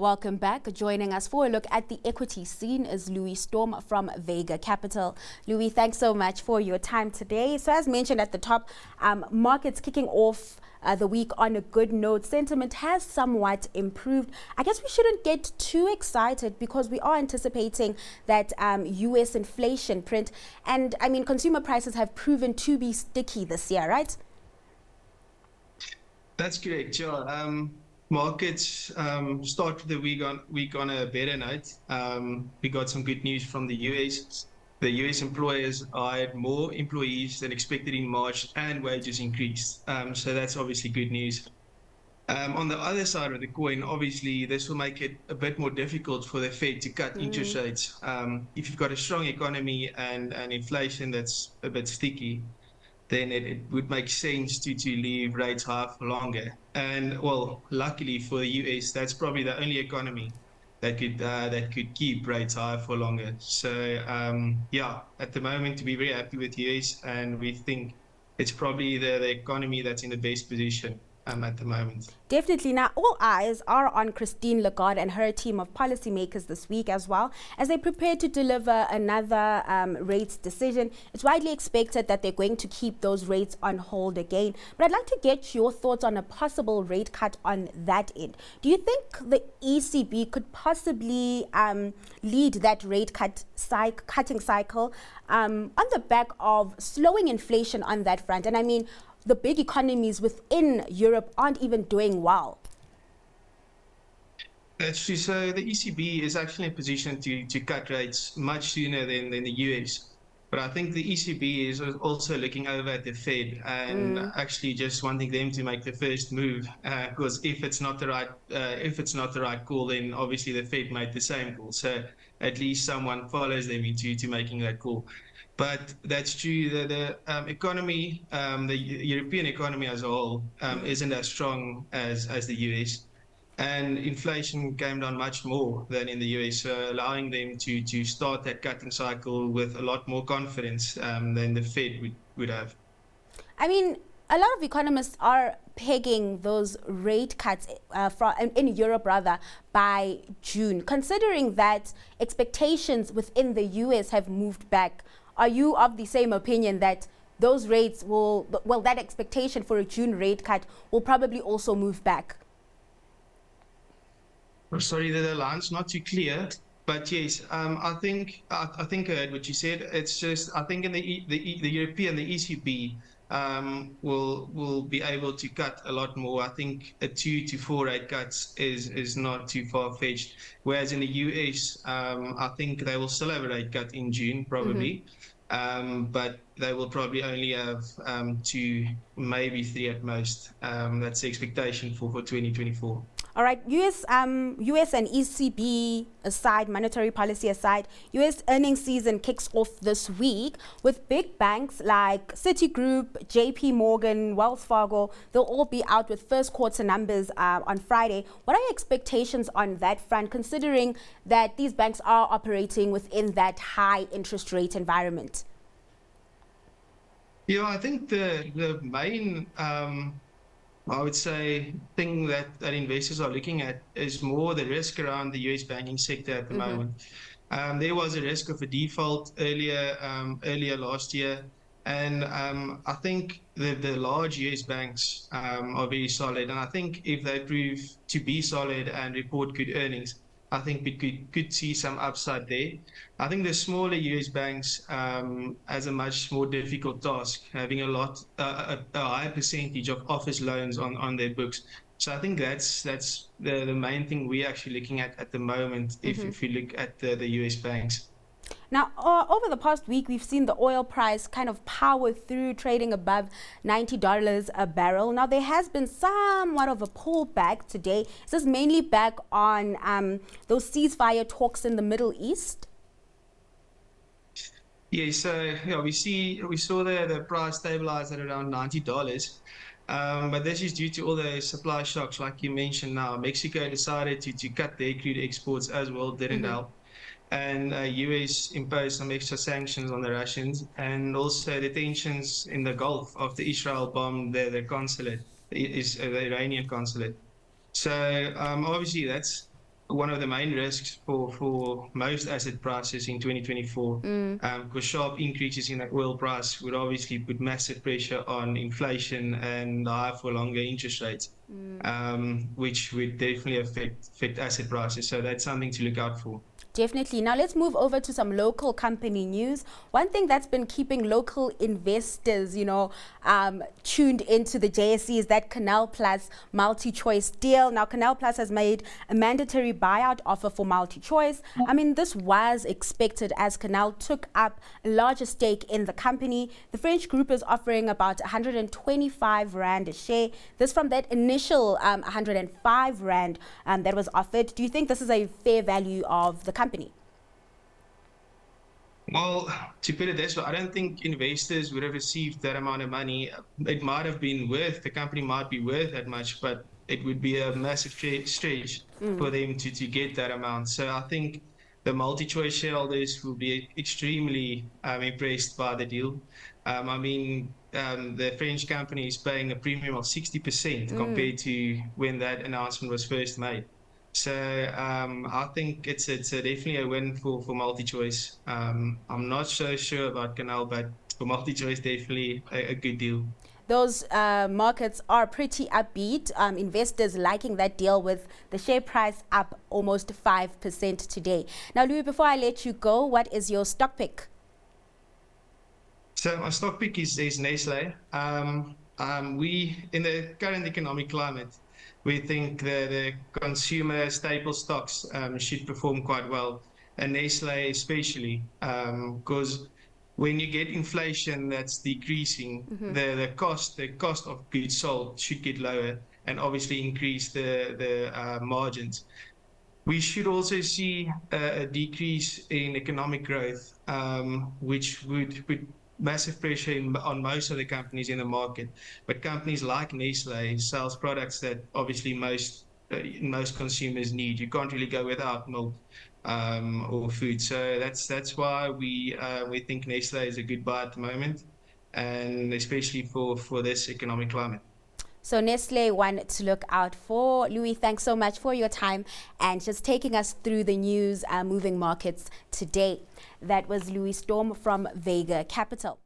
Welcome back. Joining us for a look at the equity scene is Louis Storm from Vega Capital. Louis, thanks so much for your time today. So as mentioned at the top, markets kicking off the week on a good note. Sentiment has somewhat improved. I guess we shouldn't get too excited because we are anticipating that US inflation print. And I mean, consumer prices have proven to be sticky this year, right? That's correct, yeah. Markets started the week on a better note. We got some good news from the US. The US employers hired more employees than expected in March and wages increased. So that's obviously good news. On the other side of the coin, obviously, this will make it a bit more difficult for the Fed to cut interest rates. If you've got a strong economy and inflation that's a bit sticky, then it would make sense to leave rates high for longer. And well, luckily for the US, that's probably the only economy that could keep rates high for longer. So yeah, at the moment, we're very happy with US, and we think it's probably the economy that's in the best position at the moment. Definitely. Now, all eyes are on Christine Lagarde and her team of policymakers this week as well, as they prepare to deliver another rates decision. It's widely expected that they're going to keep those rates on hold again. But I'd like to get your thoughts on a possible rate cut on that end. Do you think the ECB could possibly lead that rate cutting cycle on the back of slowing inflation on that front? And I mean, the big economies within Europe aren't even doing well. That's true. So the ECB is actually in a position to cut rates much sooner than the US. But I think the ECB is also looking over at the Fed and actually just wanting them to make the first move. Because if it's not the right call, then obviously the Fed made the same call. So at least someone follows them into making that call. But that's true. The economy, the European economy as a whole, isn't as strong as the US. And inflation came down much more than in the US, so allowing them to start that cutting cycle with a lot more confidence than the Fed would have. I mean, a lot of economists are pegging those rate cuts in Europe rather by June, considering that expectations within the US have moved back. Are you of the same opinion that those rates will, well, that expectation for a June rate cut will probably also move back? Sorry, the line's not too clear, but yes, I think I heard what you said. It's just I think in the European, the ECB will be able to cut a lot more. I think a 2 to 4 rate cuts is not too far-fetched. Whereas in the US, I think they will still have a rate cut in June, probably. But they will probably only have 2, maybe 3 at most. That's the expectation for 2024. All right, US and ECB aside, monetary policy aside, US earnings season kicks off this week with big banks like Citigroup, JP Morgan, Wells Fargo. They'll all be out with first quarter numbers on Friday. What are your expectations on that front, considering that these banks are operating within that high interest rate environment? Yeah, I think the main I would say thing that investors are looking at is more the risk around the US banking sector at the moment. There was a risk of a default earlier last year, and I think the large US banks are very solid, and I think if they prove to be solid and report good earnings, I think we could see some upside there. I think the smaller US banks has a much more difficult task, having a higher percentage of office loans on their books. So I think that's the main thing we're actually looking at the moment if you look at the US banks. Now, over the past week, we've seen the oil price kind of power through, trading above $90 a barrel. Now, there has been somewhat of a pullback today. Is this mainly back on those ceasefire talks in the Middle East? Yeah, so yeah, we saw the price stabilize at around $90. But this is due to all the supply shocks, like you mentioned now. Mexico decided to cut their crude exports as well, didn't help. And US imposed some extra sanctions on the Russians, and also the tensions in the Gulf after Israel bombed the consulate, the Iranian consulate. So obviously that's one of the main risks for most asset prices in 2024, because sharp increases in the oil price would obviously put massive pressure on inflation and higher for longer interest rates, which would definitely affect asset prices. So that's something to look out for. Definitely. Now let's move over to some local company news. One thing that's been keeping local investors, tuned into the JSE is that Canal Plus multi-choice deal. Now Canal Plus has made a mandatory buyout offer for multi-choice. I mean, this was expected as Canal took up a larger stake in the company. The French group is offering about 125 Rand a share. This from that initial 105 Rand that was offered. Do you think this is a fair value of the company? Well, to put it this way, I don't think investors would have received that amount of money. It might have been the company might be worth that much, but it would be a massive stretch for them to get that amount. So I think the multi-choice shareholders will be extremely impressed by the deal. The French company is paying a premium of 60% compared to when that announcement was first made. So I think it's definitely a win for multi-choice. I'm not so sure about Canal, but for multi-choice, definitely a good deal. Those markets are pretty upbeat. Investors liking that deal with the share price up almost 5% today. Now, Louis, before I let you go, what is your stock pick? So my stock pick is Nestlé. We, in the current economic climate, we think the consumer staple stocks should perform quite well, and Nestlé especially, because when you get inflation that's decreasing, the cost of goods sold should get lower and obviously increase the margins. We should also see a decrease in economic growth, which would put massive pressure on most of the companies in the market. But companies like Nestlé sells products that obviously most consumers need. You can't really go without milk or food. So that's why we think Nestlé is a good buy at the moment, and especially for this economic climate. So Nestlé, one to look out for. Louis, thanks so much for your time and just taking us through the news moving markets today. That was Louis Storm from Vega Capital.